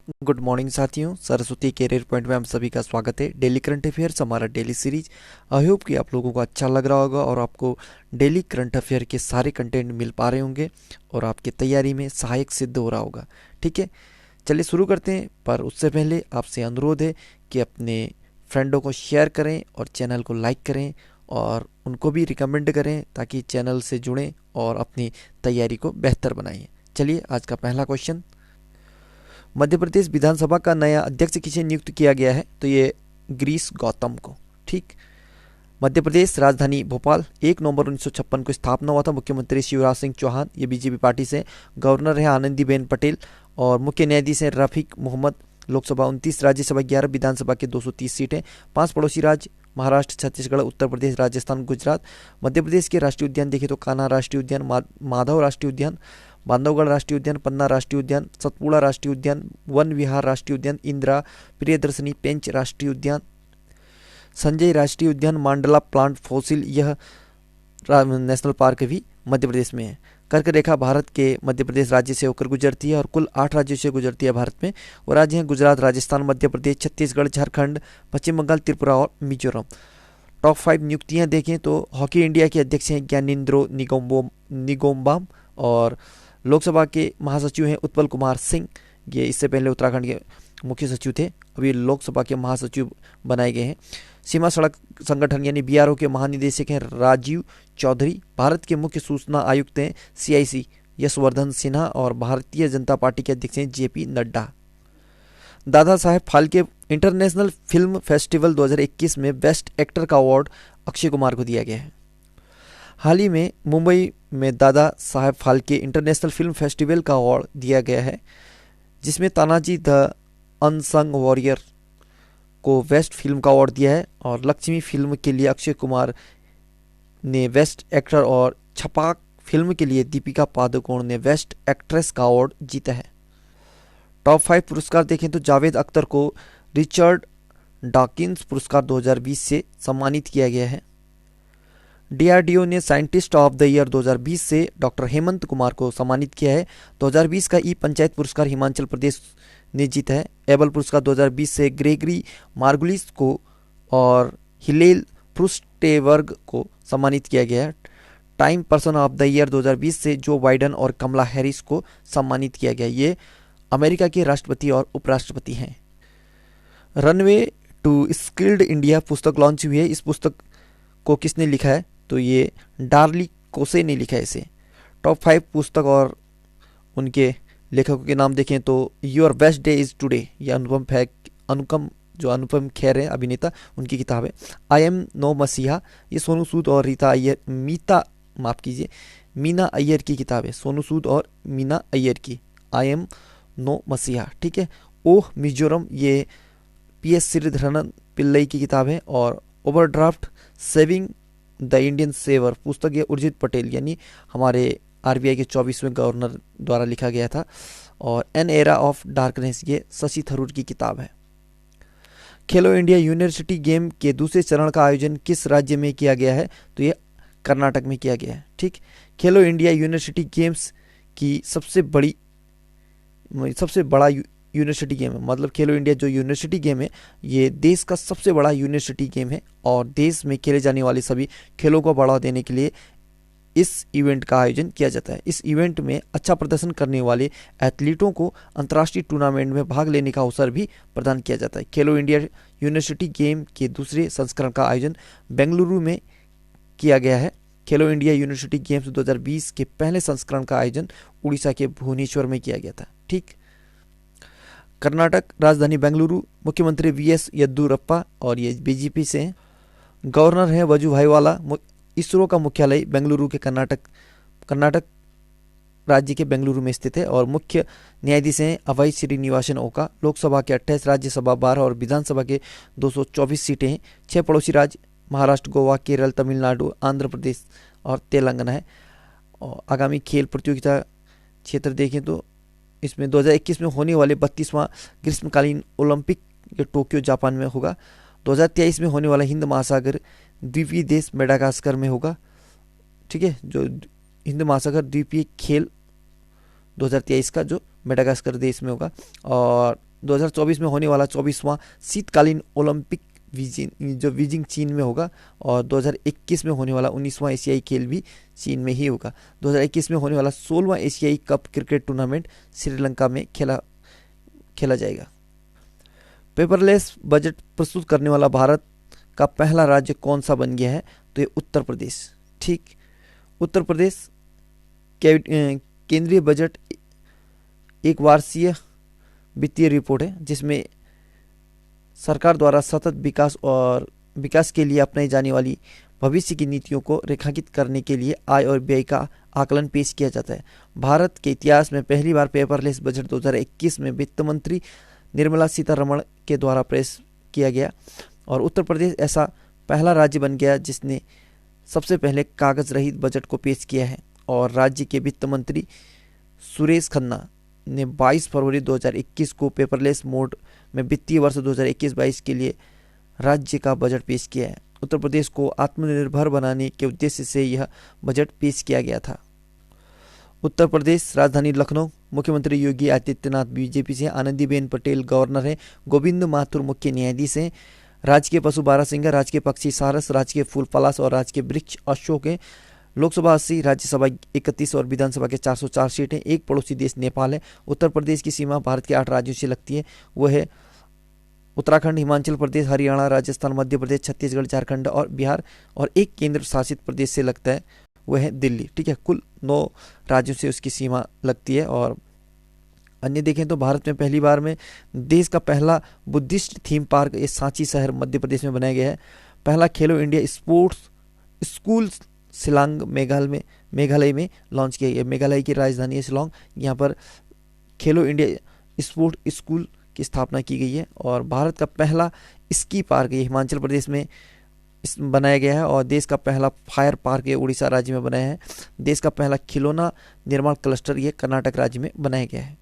Good morning साथियों, Saraswati career point में हम सभी का स्वागत है। डेली करंट अफेयर्स हमारा डेली सीरीज। आई होप कि आप लोगों को अच्छा लग रहा होगा और आपको डेली करंट अफेयर के सारे कंटेंट मिल पा रहे होंगे और आपकी तैयारी में सहायक सिद्ध हो रहा होगा। ठीक है, चलिए शुरू करते हैं। पर उससे पहले आपसे अनुरोध है कि अपने फ्रेंडों को शेयर करें और चैनल को लाइक करें और उनको भी रिकमेंड करें ताकि चैनल से जुड़ें और अपनी तैयारी को बेहतर बनाएं। चलिए आज का पहला क्वेश्चन। मध्य प्रदेश विधानसभा का नया अध्यक्ष किसे नियुक्त किया गया है? तो ये गिरीश गौतम को। ठीक। मध्य प्रदेश राजधानी भोपाल 1 नवंबर 1956 को स्थापना हुआ था। मुख्यमंत्री शिवराज सिंह चौहान, ये बीजेपी पार्टी से। गवर्नर है आनंदीबेन पटेल और मुख्य न्यायाधीश हैं रफीक मोहम्मद। लोकसभा 29, राज्यसभा 11, विधानसभा के 230 सीटें। 5 पड़ोसी राज्य महाराष्ट्र, छत्तीसगढ़, उत्तर प्रदेश, राजस्थान, गुजरात। मध्य प्रदेश के राष्ट्रीय उद्यान देखें तो कान्हा राष्ट्रीय उद्यान, माधव राष्ट्रीय उद्यान, बांधवगढ़ राष्ट्रीय उद्यान, पन्ना राष्ट्रीय उद्यान, सतपुड़ा राष्ट्रीय उद्यान, वन विहार राष्ट्रीय उद्यान, इंदिरा प्रियदर्शनी पेंच राष्ट्रीय उद्यान, संजय राष्ट्रीय उद्यान, मांडला प्लांट फॉसिल, यह नेशनल पार्क भी मध्य प्रदेश में है। कर्क रेखा भारत के मध्य प्रदेश राज्य से होकर गुजरती है और कुल 8 राज्यों से गुजरती है भारत में। वो राज्य हैं गुजरात, राजस्थान, मध्य प्रदेश, छत्तीसगढ़, झारखंड, पश्चिम बंगाल, त्रिपुरा और मिजोरम। टॉप 5 नियुक्तियां देखें तो हॉकी इंडिया के अध्यक्ष हैं ज्ञानेंद्रो निगोम्बाम और लोकसभा के महासचिव हैं उत्पल कुमार सिंह। ये इससे पहले उत्तराखंड के मुख्य सचिव थे, अभी लोकसभा के महासचिव बनाए गए हैं। सीमा सड़क संगठन यानी बीआरओ के महानिदेशक हैं राजीव चौधरी। भारत के मुख्य सूचना आयुक्त हैं सीआईसी यशवर्धन सिन्हा और भारतीय जनता पार्टी के अध्यक्ष हैं JP Nadda. Dada Saheb Phalke international film festival 2021 में बेस्ट एक्टर का अवार्ड अक्षय कुमार को दिया गया है। हाल ही में मुंबई में Dada Saheb Phalke international film festival का अवार्ड दिया गया है, जिसमें तानाजी द अनसंग वॉरियर को बेस्ट फिल्म का अवार्ड दिया है और लक्ष्मी फिल्म के लिए अक्षय कुमार ने बेस्ट एक्टर और छपाक फिल्म के लिए दीपिका पादुकोण ने बेस्ट एक्ट्रेस का अवार्ड जीता है। टॉप 5 पुरस्कार देखें तो जावेद अख्तर को रिचर्ड डॉकिंस पुरस्कार 2020 से सम्मानित किया गया है। डीआरडीओ ने साइंटिस्ट ऑफ द ईयर 2020 से डॉक्टर हेमंत कुमार को सम्मानित किया है। 2020 का ई पंचायत पुरस्कार हिमाचल प्रदेश ने जीता है। एबल पुरस्कार 2020 से ग्रेगरी मार्गुलिस को और हिलेल प्रुस्टेवर्ग को सम्मानित किया गया है। Time person of the year 2020 से जो बाइडन और कमला हैरिस को सम्मानित किया गया। ये अमेरिका के राष्ट्रपति और उपराष्ट्रपति हैं। रनवे टू स्किल्ड इंडिया पुस्तक लॉन्च हुई है। इस पुस्तक को किसने लिखा है? तो ये डार्ली कोसे ने लिखा है इसे। टॉप 5 पुस्तक और उनके लेखकों के नाम देखें तो your best day is today, ये अनुपम खेर है अभिनेता, उनकी किताब है। आई एम नो मसीहा, ये सोनू सूद और मीना अय्यर की किताब है। सोनू सूद और मीना अय्यर की आई एम नो मसीहा। ठीक है। ओह मिजोरम, ये पीएस श्रीधरन पिल्लई की किताब है। और overdraft saving the Indian saver पुस्तक ये उर्जित पटेल यानी हमारे आरबीआई के 24वें गवर्नर द्वारा लिखा गया था। और एन एरा ऑफ डार्कनेस ये शशि थरूर की किताब है। खेलो इंडिया यूनिवर्सिटी गेम के दूसरे चरण का आयोजन किस राज्य में किया गया है? तो ये कर्नाटक में किया गया है। ठीक। खेलो इंडिया यूनिवर्सिटी गेम्स की सबसे बड़ा यूनिवर्सिटी गेम है, मतलब खेलो इंडिया जो यूनिवर्सिटी गेम है ये देश का सबसे बड़ा यूनिवर्सिटी गेम है और देश में खेले जाने वाले सभी खेलों को बढ़ावा देने के लिए इस इवेंट का आयोजन किया जाता है। इस इवेंट में अच्छा प्रदर्शन करने वाले एथलीटों को अंतर्राष्ट्रीय टूर्नामेंट में भाग लेने का अवसर भी प्रदान किया जाता है। खेलो इंडिया यूनिवर्सिटी गेम के दूसरे संस्करण का आयोजन बेंगलुरु में किया गया है। खेलो इंडिया यूनिवर्सिटी गेम्स 2020 के पहले संस्करण का आयोजन उड़ीसा के भुवनेश्वर में किया गया था। ठीक। कर्नाटक राजधानी बेंगलुरु, मुख्यमंत्री वीएस येदियुरप्पा और ये बीजेपी से हैं। गवर्नर हैं वजुभाई वाला। इसरो का मुख्यालय बेंगलुरु के कर्नाटक राज्य के बेंगलुरु में स्थित है और मुख्य न्यायाधीश हैं अभय श्रीनिवासन ओका। लोकसभा के 28, राज्यसभा 12 और विधानसभा के 224 सीटें हैं। 6 पड़ोसी राज्य महाराष्ट्र, गोवा, केरल, तमिलनाडु, आंध्र प्रदेश और तेलंगाना है। और आगामी खेल प्रतियोगिता क्षेत्र देखें तो इसमें 2021 में होने वाले 32वां ग्रीष्मकालीन ओलंपिक ये टोक्यो जापान में होगा। 2023 में होने वाला हिंद महासागर द्वीपीय देश मेडागास्कर में होगा। ठीक है, जो हिंद महासागर द्वीपीय खेल 2023 का जो मेडागास्कर देश में होगा। और 2024 में होने वाला 24वां शीतकालीन ओलंपिक जो बीजिंग चीन में होगा, और 2021 में होने वाला 19वां एशियाई खेल भी चीन में ही होगा। 2021 में होने वाला 16वां एशियाई कप क्रिकेट टूर्नामेंट श्रीलंका में खेला जाएगा। पेपरलेस बजट प्रस्तुत करने वाला भारत का पहला राज्य कौन सा बन गया है? तो ये उत्तर प्रदेश। ठीक, उत्तर प्रदेश केंद्रीय बजट एक वार्षिक वित्तीय रिपोर्ट है जिसमें सरकार द्वारा सतत विकास के लिए अपनाई जाने वाली भविष्य की नीतियों को रेखांकित करने के लिए आय और व्यय का आकलन पेश किया जाता है। भारत के इतिहास में पहली बार पेपरलेस बजट 2021 में वित्त मंत्री निर्मला सीतारमण के द्वारा पेश किया गया, और उत्तर प्रदेश ऐसा पहला राज्य बन गया जिसने सबसे पहले कागज रहित बजट को पेश किया है। और राज्य के वित्त मंत्री सुरेश खन्ना ने 22 फरवरी 2021 को पेपरलेस मोड में वित्तीय वर्ष 2021-22 के लिए राज्य का बजट पेश किया है। उत्तर प्रदेश को आत्मनिर्भर बनाने के उद्देश्य से यह बजट पेश किया गया था। उत्तर प्रदेश राजधानी लखनऊ, मुख्यमंत्री योगी आदित्यनाथ बीजेपी से, आनंदीबेन पटेल गवर्नर हैं, गोविंद माथुर मुख्य न्यायाधीश हैं, राजकीय पशु बारहसिंगा, राजकीय पक्षी सारस, राजकीय फूल पलाश और राजकीय वृक्ष अशोक है। लोकसभा 80, राज्यसभा 31 और विधानसभा के 404 सीटें। एक पड़ोसी देश नेपाल है। उत्तर प्रदेश की सीमा भारत के 8 राज्यों से लगती है, वह है उत्तराखंड, हिमाचल प्रदेश, हरियाणा, राजस्थान, मध्य प्रदेश, छत्तीसगढ़, झारखंड और बिहार, और एक केंद्र शासित प्रदेश से लगता है, वह है दिल्ली। ठीक है, कुल 9 राज्यों से उसकी सीमा लगती है। और अन्य देखें तो भारत में पहली बार में देश का पहला बुद्धिस्ट थीम पार्क ये सांची शहर मध्य प्रदेश में बनाया गया है। पहला खेलो India sports school Shillong Meghalaya में लॉन्च किया गया। मेघालय की राजधानी है शिलांग, यहाँ पर खेलो इंडिया स्पोर्ट स्कूल की स्थापना की गई है। और भारत का पहला स्की पार्क ये हिमाचल प्रदेश में बनाया गया है, और देश का पहला फायर पार्क ये उड़ीसा राज्य में बनाया है। देश का पहला खिलौना निर्माण क्लस्टर ये कर्नाटक राज्य में बनाया गया है।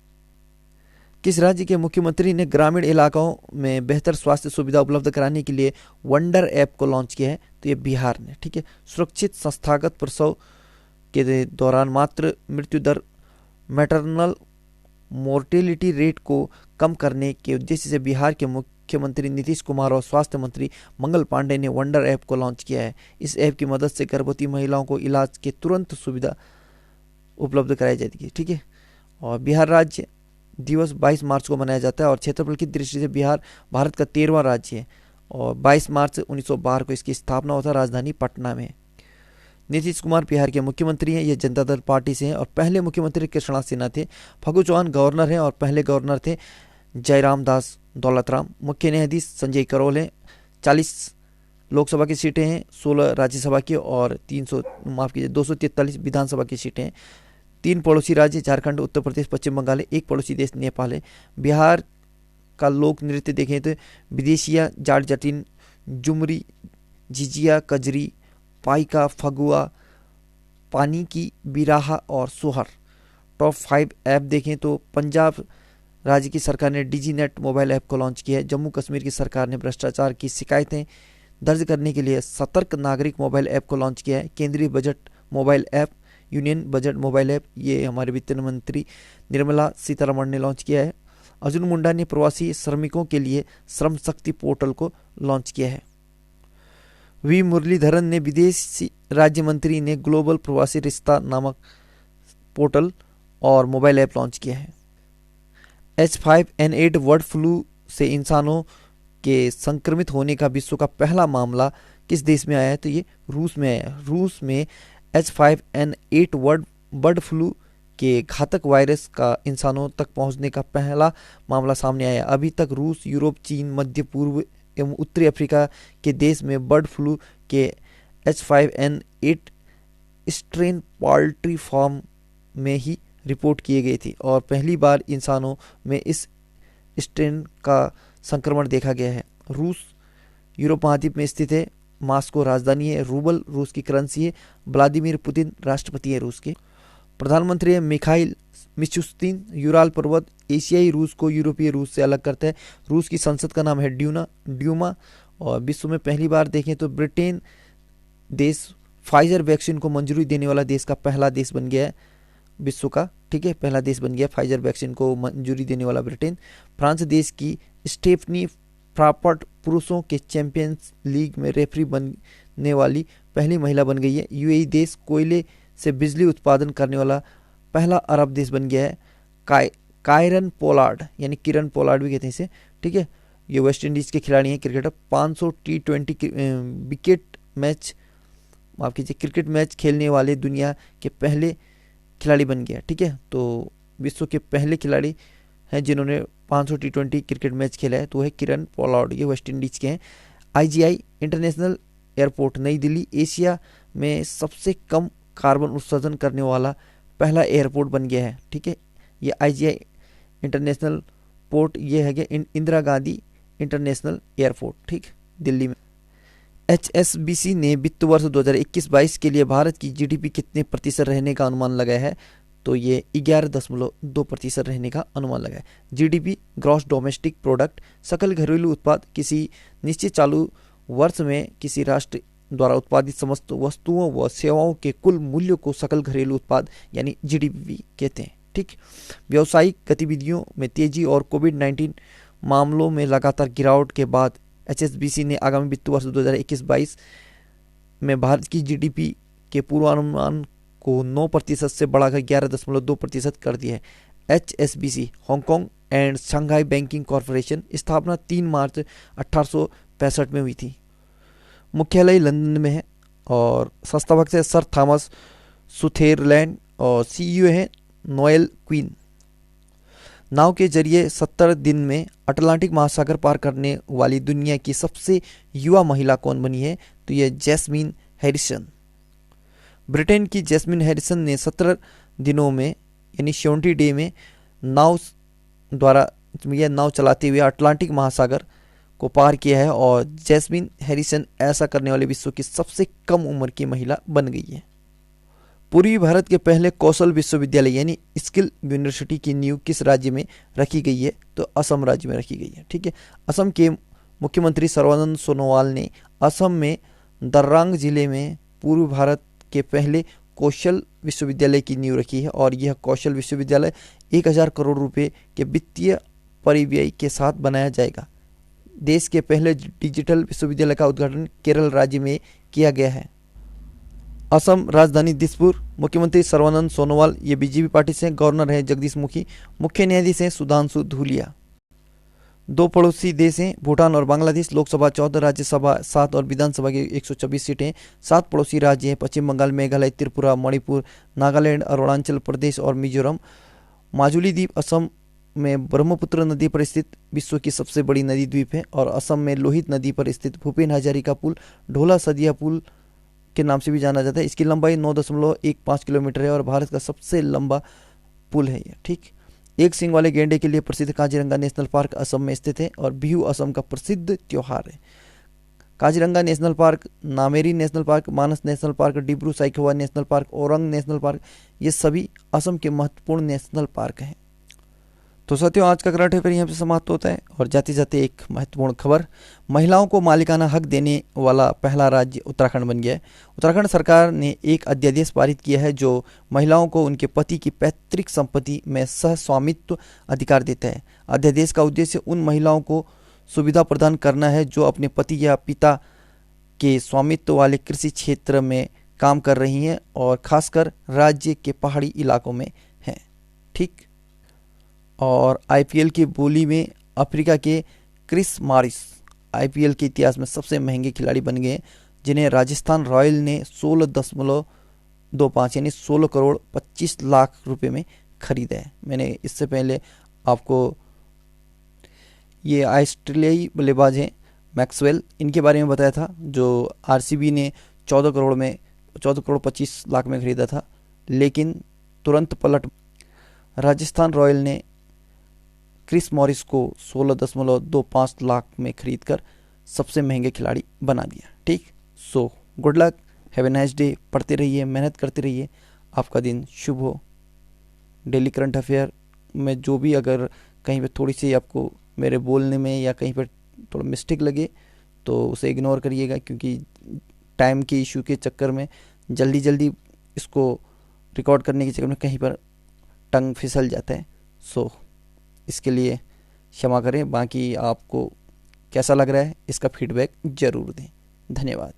किस राज्य के मुख्यमंत्री ने ग्रामीण इलाकों में बेहतर स्वास्थ्य सुविधा उपलब्ध कराने के लिए वंडर ऐप को लॉन्च किया है? तो ये बिहार ने। ठीक है, सुरक्षित संस्थागत प्रसव के दौरान मातृ मृत्यु दर मैटरनल मोर्टेलिटी रेट को कम करने के उद्देश्य से बिहार के मुख्यमंत्री नीतीश कुमार और स्वास्थ्य मंत्री मंगल पांडे ने वंडर ऐप को लॉन्च किया है। इस ऐप की मदद से गर्भवती महिलाओं को इलाज के तुरंत सुविधा उपलब्ध कराई जाएगी। ठीक है, और बिहार राज्य दिवस 22 मार्च को मनाया जाता है, और क्षेत्रफल की दृष्टि से बिहार भारत का 13वां राज्य है, और 22 मार्च 1912 को इसकी स्थापना होता है राजधानी पटना में। नीतीश कुमार बिहार के मुख्यमंत्री हैं, ये जनता दल पार्टी से हैं, और पहले मुख्यमंत्री कृष्णा सिन्हा थे। फगू चौहान गवर्नर हैं, और पहले गवर्नर थे जयराम दास दौलतराम। मुख्य न्यायाधीश संजय करोल हैं। 40 लोकसभा की सीटें हैं, 16 राज्यसभा की, और 243 विधानसभा की सीटें हैं। 3 पड़ोसी राज्य झारखंड, उत्तर प्रदेश, पश्चिम बंगाल है। एक पड़ोसी देश नेपाल है। बिहार का लोक नृत्य देखें तो विदेशिया, जाट जटिन, जुमरी, झिझिया, कजरी, पाइका, फगुआ, पानी की बिराहा और सोहर। टॉप 5 ऐप देखें तो पंजाब राज्य की सरकार ने डिजी नेट मोबाइल ऐप को लॉन्च किया है। जम्मू कश्मीर की सरकार ने भ्रष्टाचार की शिकायतें दर्ज करने के लिए सतर्क नागरिक मोबाइल ऐप को लॉन्च किया है। केंद्रीय budget mobile app, union budget mobile app, ये हमारे वित्त मंत्री निर्मला सीतारमण ने लॉन्च किया है। अर्जुन मुंडा ने प्रवासी श्रमिकों के लिए श्रम शक्ति पोर्टल को लॉन्च किया है। वी मुरलीधरन ने विदेश राज्य मंत्री ने ग्लोबल प्रवासी रिश्ता नामक पोर्टल और मोबाइल ऐप लॉन्च किया है। H5N8 बर्ड फ्लू से इंसानों के संक्रमित होने का विश्व का पहला मामला किस देश में आया है? तो ये रूस में आया है। रूस में H5N8 बर्ड फ्लू के घातक वायरस का इंसानों तक पहुंचने का पहला मामला सामने आया। अभी तक रूस, यूरोप, चीन, मध्य पूर्व एवं उत्तरी अफ्रीका के देश में बर्ड फ्लू के H5N8 स्ट्रेन पोल्ट्री फार्म में ही रिपोर्ट किए गए थे, और पहली बार इंसानों में इस स्ट्रेन का संक्रमण देखा गया है। रूस यूरोप महाद्वीप में स्थित है। मास्को राजधानी है। रूबल रूस की करेंसी है। व्लादिमीर पुतिन राष्ट्रपति है रूस के। प्रधानमंत्री है मिखाइल मिशुस्तिन। यूराल पर्वत एशियाई रूस को यूरोपीय रूस से अलग करता है। रूस की संसद का नाम है ड्यूमा। और विश्व में पहली बार देखें तो ब्रिटेन देश फाइजर वैक्सीन को मंजूरी देने वाला देश का पहला देश बन गया है विश्व का। ठीक है, पहला देश बन गया फाइजर वैक्सीन को मंजूरी देने वाला ब्रिटेन। फ्रांस देश की स्टेफनी फ्रापट पुरुषों के चैंपियंस लीग में रेफरी बनने वाली पहली महिला बन गई है। यूएई देश कोयले से बिजली उत्पादन करने वाला पहला अरब देश बन गया है। कायरन पोलार्ड यानी किरण पोलार्ड भी कहते हैं इसे, ठीक है, ये वेस्ट इंडीज़ के खिलाड़ी हैं, क्रिकेटर। 500 T20 विकेट मैच, माफ कीजिए, क्रिकेट मैच खेलने वाले दुनिया के पहले खिलाड़ी बन गया, ठीक है। तो विश्व के पहले खिलाड़ी हैं जिन्होंने 500 T20 क्रिकेट मैच खेला है, तो वह किरण पोलार्ड, ये वेस्ट इंडीज़ के हैं। आईजीआई इंटरनेशनल एयरपोर्ट नई दिल्ली एशिया में सबसे कम कार्बन उत्सर्जन करने वाला पहला एयरपोर्ट बन गया है, ठीक है। ये आईजीआई इंटरनेशनल पोर्ट ये है कि इंदिरा गांधी इंटरनेशनल एयरपोर्ट, ठीक, दिल्ली में। एचएसबीसी ने वित्त वर्ष 2021-22 के लिए भारत की जीडीपी कितने प्रतिशत रहने का अनुमान लगाया है, तो ये 11.2% रहने का अनुमान लगाया है। जीडीपी ग्रॉस डोमेस्टिक प्रोडक्ट, सकल घरेलू उत्पाद, किसी निश्चित चालू वर्ष में किसी राष्ट्र द्वारा उत्पादित समस्त वस्तुओं व सेवाओं के कुल मूल्य को सकल घरेलू उत्पाद यानी जीडीपी कहते हैं, ठीक। व्यावसायिक गतिविधियों में तेजी और कोविड-19 मामलों में लगातार गिरावट के बाद एचएसबीसी ने आगामी वित्त वर्ष 2021-22 में भारत की जीडीपी के पूर्वानुमान को 9% से बढ़ाकर 11.2% कर दिया है। HSBC Hong Kong and Shanghai banking corporation स्थापना 3 मार्च 1865 में हुई थी। मुख्यालय लंदन में है और संस्थापक से सर थॉमस सुथेरलैंड और सीईओ है नोएल क्वीन। नाव के जरिए 70 दिन में अटलांटिक महासागर पार करने वाली दुनिया की सबसे युवा महिला कौन बनी है, तो यह जैस्मीन हैरिसन। ब्रिटेन की जैस्मीन हैरिसन ने 17 दिनों में यानी 70 डे में नाव चलाते हुए अटलांटिक महासागर को पार किया है और जैस्मीन हैरिसन ऐसा करने वाले विश्व की सबसे कम उम्र की महिला बन गई है। पूर्वी भारत के पहले कौशल विश्वविद्यालय यानी स्किल यूनिवर्सिटी की नींव किस राज्य में रखी गई है, तो असम राज्य में रखी गई है, ठीक है। असम के मुख्यमंत्री सर्बानंद सोनोवाल ने असम में दर्रांग जिले में पूर्व भारत के पहले कौशल विश्वविद्यालय की नींव रखी है और यह कौशल विश्वविद्यालय 1000 करोड़ रुपए के वित्तीय परिव्यय के साथ बनाया जाएगा। देश के पहले डिजिटल विश्वविद्यालय का उद्घाटन केरल राज्य में किया गया है। असम राजधानी दिसपुर। मुख्यमंत्री सर्बानंद सोनोवाल ये बीजेपी पार्टी से। गवर्नर हैं जगदीश मुखी। मुख्य न्यायाधीश हैं सुधांशु धूलिया। 2 पड़ोसी देश हैं भूटान और बांग्लादेश। लोकसभा 14, राज्यसभा 7 और विधानसभा की 124 सीटें। 7 पड़ोसी राज्य हैं पश्चिम बंगाल, मेघालय, त्रिपुरा, मणिपुर, नागालैंड, अरुणाचल प्रदेश और मिजोरम। माजुली द्वीप असम में ब्रह्मपुत्र नदी पर स्थित विश्व की सबसे बड़ी नदी द्वीप है और असम में लोहित नदी पर स्थित भूपेन हजारिका पुल ढोला सदिया पुल के नाम से भी जाना जाता है। इसकी लंबाई 9.15 किलोमीटर है और भारत का सबसे लंबा पुल है ये, ठीक। एक सींग वाले गेंडे के लिए प्रसिद्ध काजीरंगा नेशनल पार्क असम में स्थित है और बिहू असम का प्रसिद्ध त्योहार है। Kaziranga national park, Nameri national park, Manas national park, Dibru Saikhowa national park, Orang national park, ये सभी असम के महत्वपूर्ण नेशनल पार्क हैं। तो साथियों, आज का करंट अफेयर यहाँ से समाप्त होता है और जाते जाते एक महत्वपूर्ण खबर, महिलाओं को मालिकाना हक देने वाला पहला राज्य उत्तराखंड बन गया है। उत्तराखंड सरकार ने एक अध्यादेश पारित किया है जो महिलाओं को उनके पति की पैतृक संपत्ति में सह स्वामित्व अधिकार देता है। अध्यादेश का उद्देश्य उन महिलाओं को सुविधा प्रदान करना है जो अपने पति या पिता के स्वामित्व वाले कृषि क्षेत्र में काम कर रही हैं और खासकर राज्य के पहाड़ी इलाकों में हैं, ठीक। और आईपीएल की बोली में अफ्रीका के क्रिस मॉरिस आईपीएल के इतिहास में सबसे महंगे खिलाड़ी बन गए, जिन्हें राजस्थान रॉयल ने 16.25 यानी 16 करोड़ 25 लाख रुपए में खरीदा है। मैंने इससे पहले आपको ये ऑस्ट्रेलियाई बल्लेबाज हैं मैक्सवेल, इनके बारे में बताया था जो आरसीबी ने 14 करोड़ 25 लाख में खरीदा था, लेकिन तुरंत पलट राजस्थान रॉयल ने क्रिस मॉरिस को 16.25 लाख में खरीदकर सबसे महंगे खिलाड़ी बना दिया, ठीक। So good luck, have a nice day. पढ़ते रहिए, मेहनत करते रहिए, आपका दिन शुभ हो। डेली करंट अफेयर में जो भी अगर कहीं पे थोड़ी सी आपको मेरे बोलने में या कहीं पर थोड़ा मिस्टेक लगे तो उसे इग्नोर करिएगा, क्योंकि टाइम के इशू के चक्कर में जल्दी इसको रिकॉर्ड करने के चक्कर में कहीं पर टंग फिसल जाता है। सो इसके लिए क्षमा करें। बाकी आपको कैसा लग रहा है इसका फीडबैक ज़रूर दें। धन्यवाद।